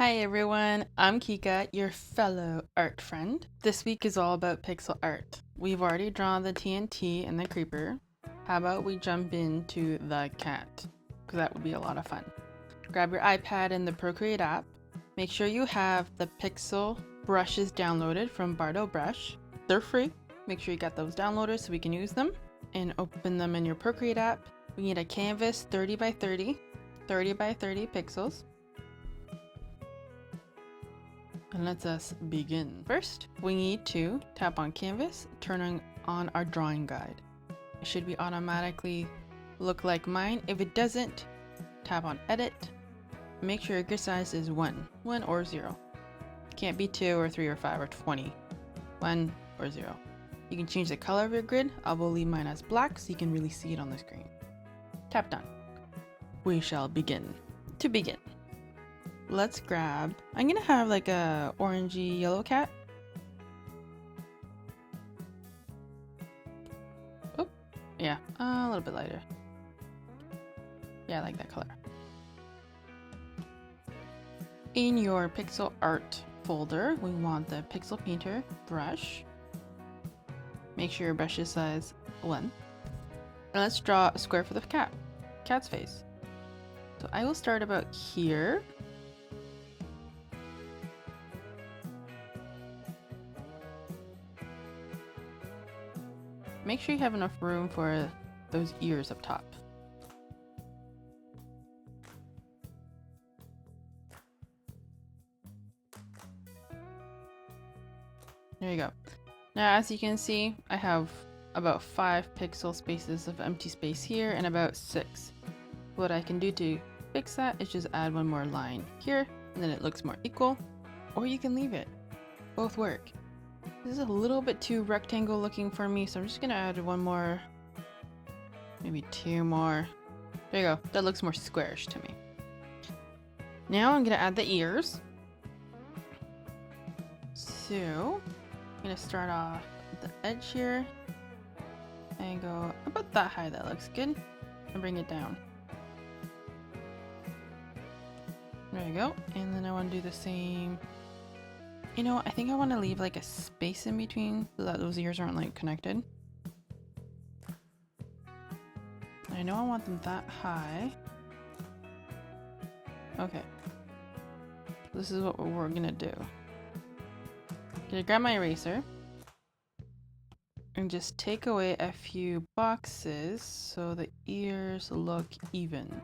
Hi everyone, I'm Kika, your fellow art friend. This week is all about pixel art. We've already drawn the TNT and the creeper. How about we jump into the cat? Because that would be a lot of fun. Grab your iPad and the Procreate app. Make sure you have the pixel brushes downloaded from Bardo Brush. They're free. Make sure you got those downloaded so we can use them. And open them in your Procreate app. We need a canvas 30 by 30 by 30 pixels. And let us begin. First, we need to tap on canvas, turning on our drawing guide. It should be automatically look like mine. If it doesn't, tap on edit. Make sure your grid size is 1 or 0. Can't be 2 or 3 or 5 or 20. 1 or 0. You can change the color of your grid. I will leave mine as black so you can really see it on the screen. Tap done. We shall begin. To begin, let's grab, I'm gonna have like a orangey yellow cat. Oh, yeah, a little bit lighter. Yeah, I like that color. In your pixel art folder, we want the pixel painter brush. Make sure your brush is size 1. And let's draw a square for the cat's face. So I will start about here. Make sure you have enough room for those ears up top. There you go. Now, as you can see, I have about 5 pixel spaces of empty space here and about 6. What I can do to fix that is just add one more line here, and then it looks more equal, or you can leave it. Both work. This is a little bit too rectangle looking for me, so I'm just gonna add one more, maybe 2 more. There you go. That looks more squarish to me. Now I'm gonna add the ears. So I'm gonna start off at the edge here and go about that high. That looks good. And bring it down. There you go. And then I want to do the same. You know, I think I want to leave like a space in between so that those ears aren't like connected. I know I want them that high. Okay. This is what we're gonna do. I'm gonna grab my eraser and just take away a few boxes so the ears look even.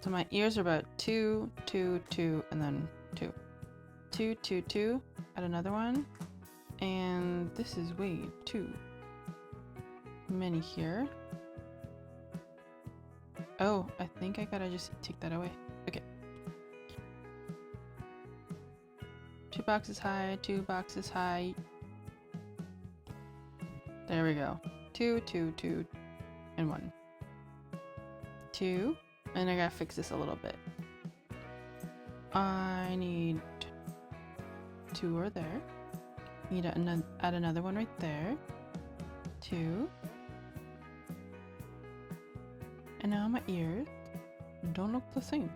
So my ears are about 2, 2, 2, and then 2. 2, 2, 2, add another one, and this is way too many here. Oh, I think I gotta just take that away. Okay. 2 boxes high, 2 boxes high. There we go. 2, 2, 2, and 1. 2, and I gotta fix this a little bit. I need 2 are there. Need to add another one right there. 2. And now my ears don't look the same.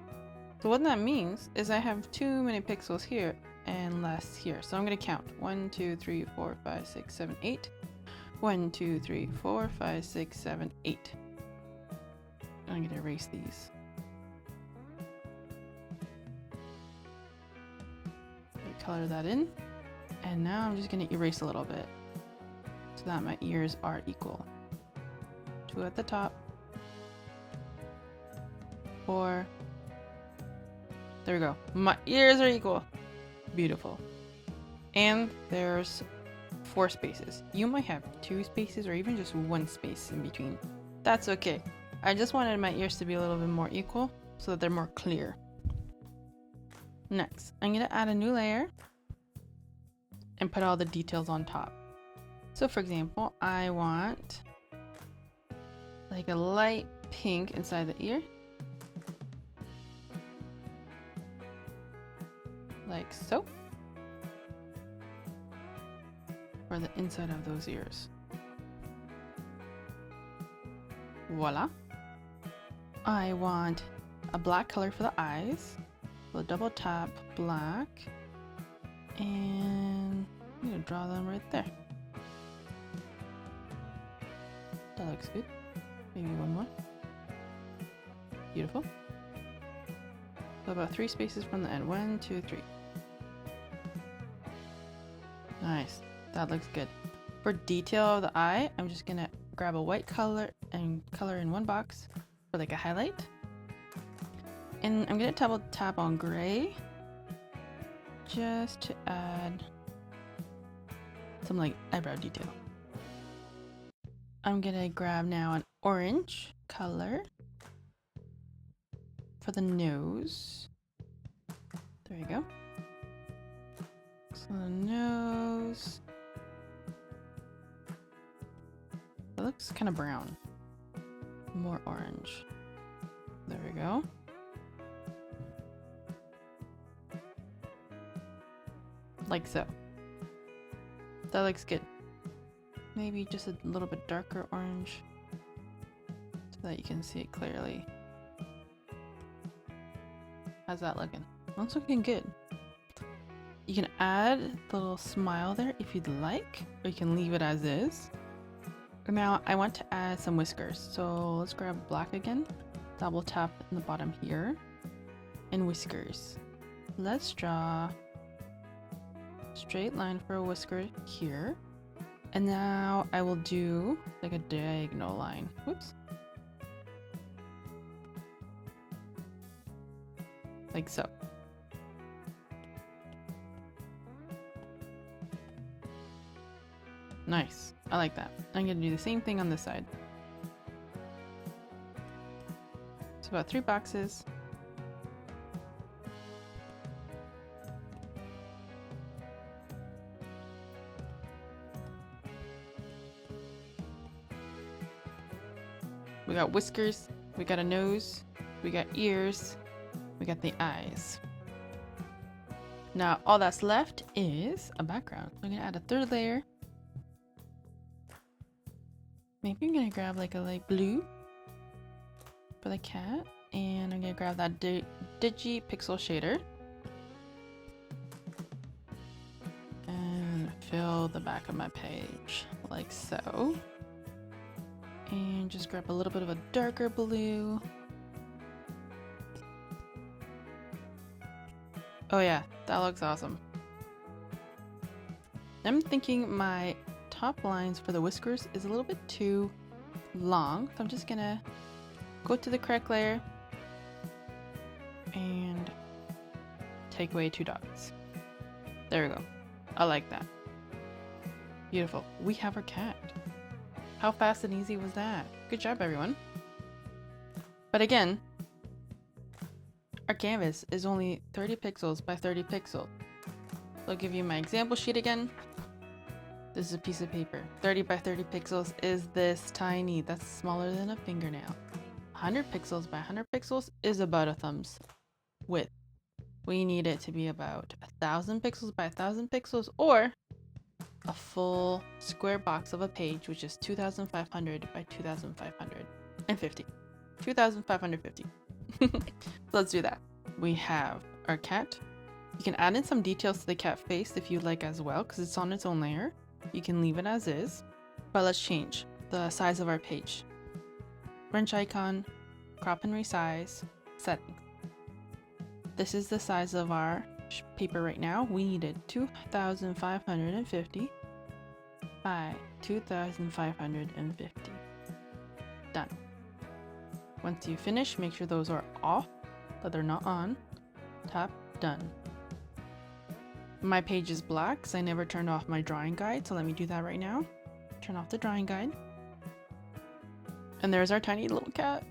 So what that means is I have too many pixels here and less here. So I'm going to count. 1, 2, 3, 4, 5, 6, 7, 8. 1, 2, 3, 4, 5, 6, 7, 8. I'm going to erase these. Color that in, and now I'm just going to erase a little bit so that my ears are equal. 2 at the top, 4. There we go. My ears are equal. Beautiful. And there's 4 spaces. You might have 2 spaces or even just 1 space in between. That's okay. I just wanted my ears to be a little bit more equal so that they're more clear. Next, I'm going to add a new layer and put all the details on top. So for example, I want like a light pink inside the ear. Like so. For the inside of those ears. Voila. I want a black color for the eyes. we'll double tap black, and I'm gonna draw them right there. That looks good. Maybe one more. Beautiful. So about 3 spaces from the end. 1, 2, 3. Nice. That looks good. For detail of the eye, I'm just gonna grab a white color and color in one box for like a highlight. And I'm gonna double tap on gray just to add some like eyebrow detail. I'm gonna grab now an orange color for the nose. There you go. So the nose. It looks kind of brown. More orange. There we go. Like so. That looks good. Maybe just a little bit darker orange so that you can see it clearly. How's that looking? That's looking good. You can add the little smile there if you'd like, or you can leave it as is. Now I want to add some whiskers, so let's grab black again, double tap in the bottom here, and whiskers. Let's draw a straight line for a whisker here, and now I will do like a diagonal line. Whoops. Like so. Nice. I like that. I'm going to do the same thing on this side. So about 3 boxes. We got whiskers, we got a nose, we got ears, we got the eyes. Now all that's left is a background. I'm going to add a 3rd layer. Maybe I'm gonna grab like a light blue for the cat, and I'm gonna grab that Digi Pixel shader and fill the back of my page like so, and just grab a little bit of a darker blue. Oh yeah, that looks awesome. I'm thinking my top lines for the whiskers is a little bit too long, so I'm just gonna go to the correct layer and take away 2 dots. There we go. I like that. Beautiful. We have our cat. How fast and easy was that? Good job, everyone. But again, our canvas is only 30 pixels by 30 pixels. So I'll give you my example sheet again. This is a piece of paper. 30 by 30 pixels is this tiny. That's smaller than a fingernail. 100 pixels by 100 pixels is about a thumb's width. We need it to be about 1,000 pixels by 1,000 pixels, or a full square box of a page, which is 2,500 by 2,550. 2,550. Let's do that. We have our cat. You can add in some details to the cat face if you like as well, because it's on its own layer. You can leave it as is, but let's change the size of our page. Wrench icon, crop and resize, settings. This is the size of our paper right now. We needed 2,550 by 2,550. Done. Once you finish, make sure those are off, that they're not on. Tap done. My page is black because I never turned off my drawing guide, so let me do that right now. Turn off the drawing guide. And there's our tiny little cat.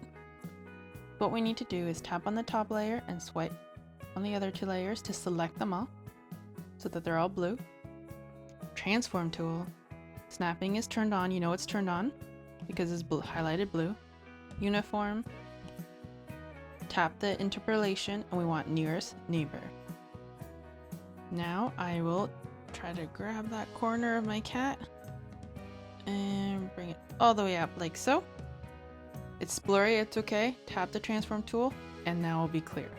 What we need to do is tap on the top layer and swipe on the other 2 layers to select them all so that they're all blue. Transform tool. Snapping is turned on. You know it's turned on because it's blue, highlighted blue. Uniform. Tap the interpolation, and we want nearest neighbor. Now I will try to grab that corner of my cat and bring it all the way up like so. It's blurry, it's okay. Tap the transform tool and now it'll be clear.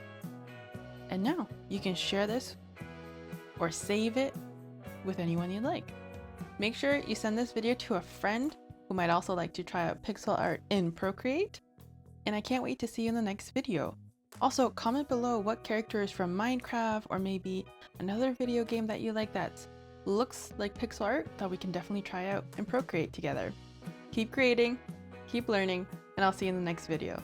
And now you can share this or save it with anyone you'd like. Make sure you send this video to a friend who might also like to try out pixel art in Procreate. And I can't wait to see you in the next video. Also, comment below what characters from Minecraft or maybe another video game that you like that looks like pixel art that we can definitely try out in Procreate together. Keep creating, keep learning, and I'll see you in the next video.